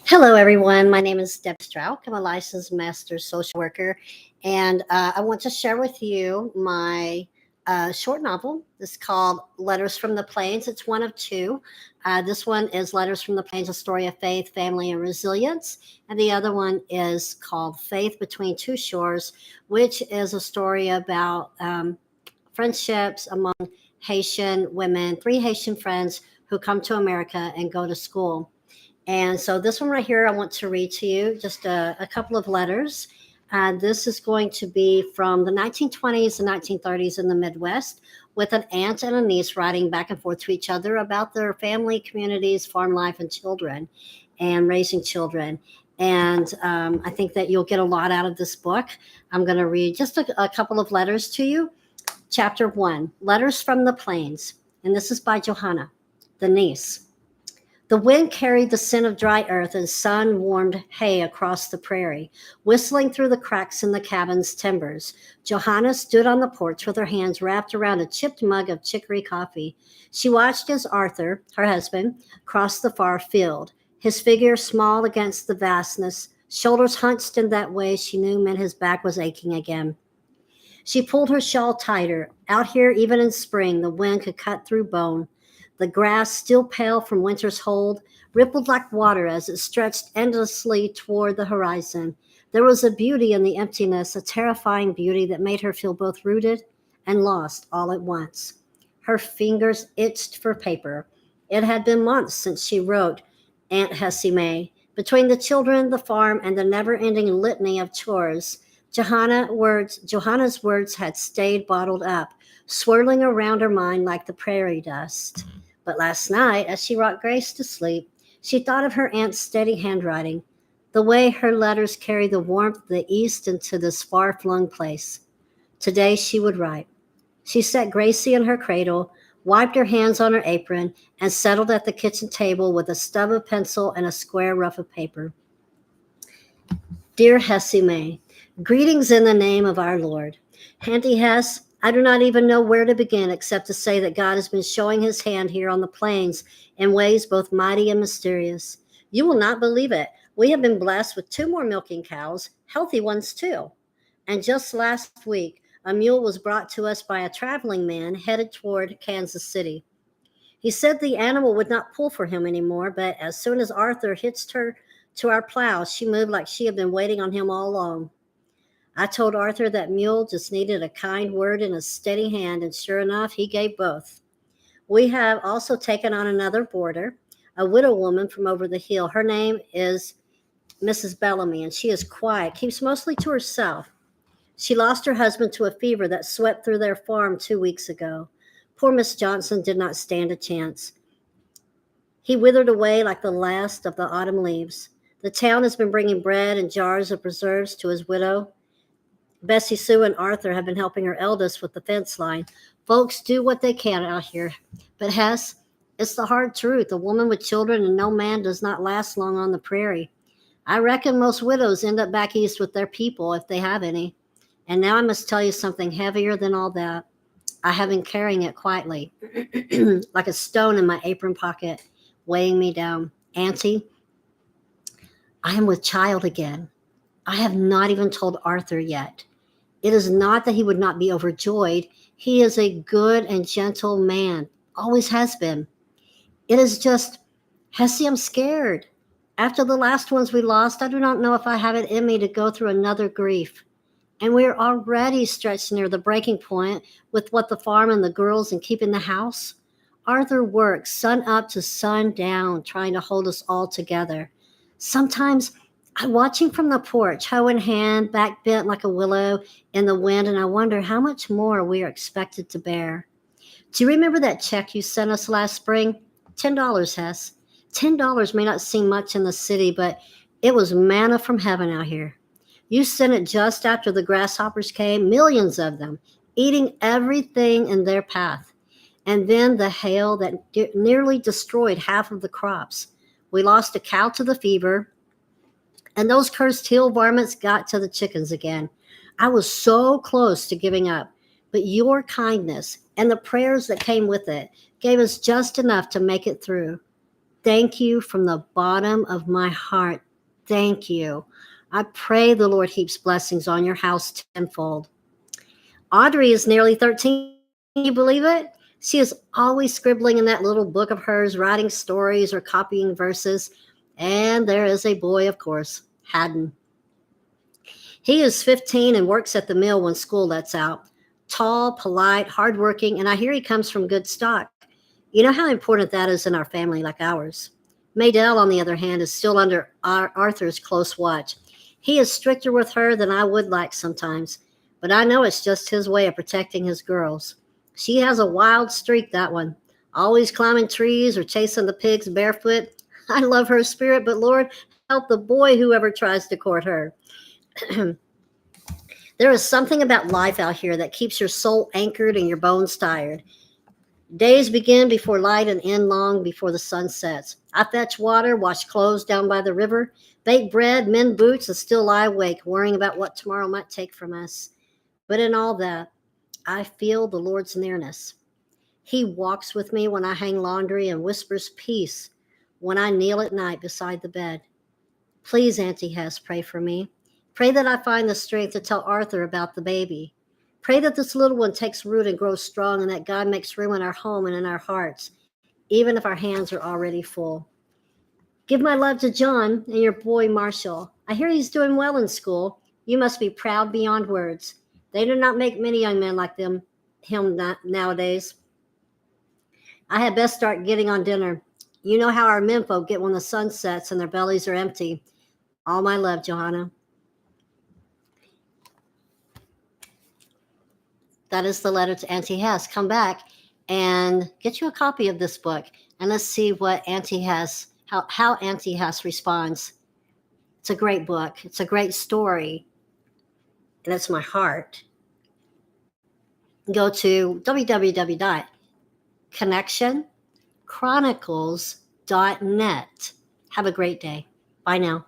Hello, everyone. My name is Deb Strauch. I'm a licensed master social worker, and I want to share with you my short novel. It's called Letters from the Plains. It's one of two. This one is Letters from the Plains, a story of faith, family, and resilience. And the other one is called Faith Between Two Shores, which is a story about friendships among Haitian women, three Haitian friends who come to America and go to school. And so this one right here, I want to read to you just a couple of letters. This is going to be from the 1920s and 1930s in the Midwest, with an aunt and a niece writing back and forth to each other about their family, communities, farm life, and children, and raising children. And I think that you'll get a lot out of this book. I'm going to read just a couple of letters to you. Chapter 1, Letters from the Plains. And this is by Johanna, the niece. The wind carried the scent of dry earth and sun-warmed hay across the prairie, whistling through the cracks in the cabin's timbers. Johanna stood on the porch with her hands wrapped around a chipped mug of chicory coffee. She watched as Arthur, her husband, crossed the far field, his figure small against the vastness, shoulders hunched in that way she knew meant his back was aching again. She pulled her shawl tighter. Out here, even in spring, the wind could cut through bone. The grass, still pale from winter's hold, rippled like water as it stretched endlessly toward the horizon. There was a beauty in the emptiness, a terrifying beauty that made her feel both rooted and lost all at once. Her fingers itched for paper. It had been months since she wrote Aunt Hessie Mae. Between the children, the farm, and the never-ending litany of chores, Johanna's words had stayed bottled up, swirling around her mind like the prairie dust. But last night, as she rocked Grace to sleep, she thought of her aunt's steady handwriting, the way her letters carry the warmth of the East into this far-flung place. Today she would write. She set Gracie in her cradle, wiped her hands on her apron, and settled at the kitchen table with a stub of pencil and a square rough of paper. Dear Hessie Mae, greetings in the name of our Lord. Auntie Hess, I do not even know where to begin except to say that God has been showing his hand here on the plains in ways both mighty and mysterious. You will not believe it. We have been blessed with two more milking cows, healthy ones too. And just last week, a mule was brought to us by a traveling man headed toward Kansas City. He said the animal would not pull for him anymore, but as soon as Arthur hitched her to our plow, she moved like she had been waiting on him all along. I told Arthur that mule just needed a kind word and a steady hand, and sure enough, he gave both. We have also taken on another boarder, a widow woman from over the hill. Her name is Mrs. Bellamy, and she is quiet, keeps mostly to herself. She lost her husband to a fever that swept through their farm 2 weeks ago. Poor Miss Johnson did not stand a chance. He withered away like the last of the autumn leaves. The town has been bringing bread and jars of preserves to his widow. Bessie Sue and Arthur have been helping her eldest with the fence line. Folks do what they can out here. But Hess, it's the hard truth. A woman with children and no man does not last long on the prairie. I reckon most widows end up back east with their people if they have any. And now I must tell you something heavier than all that. I have been carrying it quietly, like a stone in my apron pocket, weighing me down. Auntie, I am with child again. I have not even told Arthur yet. It is not that he would not be overjoyed. He is a good and gentle man, always has been. It is just, Hessie, I'm scared. After the last ones we lost, I do not know if I have it in me to go through another grief. And we are already stretched near the breaking point with what the farm and the girls and keeping the house. Arthur works sun up to sun down, trying to hold us all together. Sometimes I watch him from the porch, hoe in hand, back bent like a willow in the wind, and I wonder how much more we are expected to bear. Do you remember that check you sent us last spring? $10, Hess. $10 may not seem much in the city, but it was manna from heaven out here. You sent it just after the grasshoppers came, millions of them, eating everything in their path. And then the hail that nearly destroyed half of the crops. We lost a cow to the fever, and those cursed hill varmints got to the chickens again. I was so close to giving up, but your kindness and the prayers that came with it gave us just enough to make it through. Thank you from the bottom of my heart. Thank you. I pray the Lord heaps blessings on your house tenfold. Audrey is nearly 13. Can you believe it? She is always scribbling in that little book of hers, writing stories or copying verses. And there is a boy, of course, Haddon. He is 15 and works at the mill when school lets out. Tall, polite, hardworking, and I hear he comes from good stock. You know how important that is in our family like ours. Maydell, on the other hand, is still under Arthur's close watch. He is stricter with her than I would like sometimes, but I know it's just his way of protecting his girls. She has a wild streak, that one. Always climbing trees or chasing the pigs barefoot. I love her spirit, but Lord, help the boy whoever tries to court her. There is something about life out here that keeps your soul anchored and your bones tired. Days begin before light and end long before the sun sets. I fetch water, wash clothes down by the river, bake bread, mend boots, and still lie awake, worrying about what tomorrow might take from us. But in all that, I feel the Lord's nearness. He walks with me when I hang laundry and whispers peace when I kneel at night beside the bed. Please, Auntie Hess, pray for me. Pray that I find the strength to tell Arthur about the baby. Pray that this little one takes root and grows strong and that God makes room in our home and in our hearts, even if our hands are already full. Give my love to John and your boy Marshall. I hear he's doing well in school. You must be proud beyond words. They do not make many young men like him nowadays. I had best start getting on dinner. You know how our menfolk get when the sun sets and their bellies are empty. All my love, Johanna. That is the letter to Auntie Hess. Come back and get you a copy of this book, and let's see what Auntie Hess, how Auntie Hess responds. It's a great book. It's a great story, and it's my heart. Go to www.connectionchronicles.net. Have a great day. Bye now.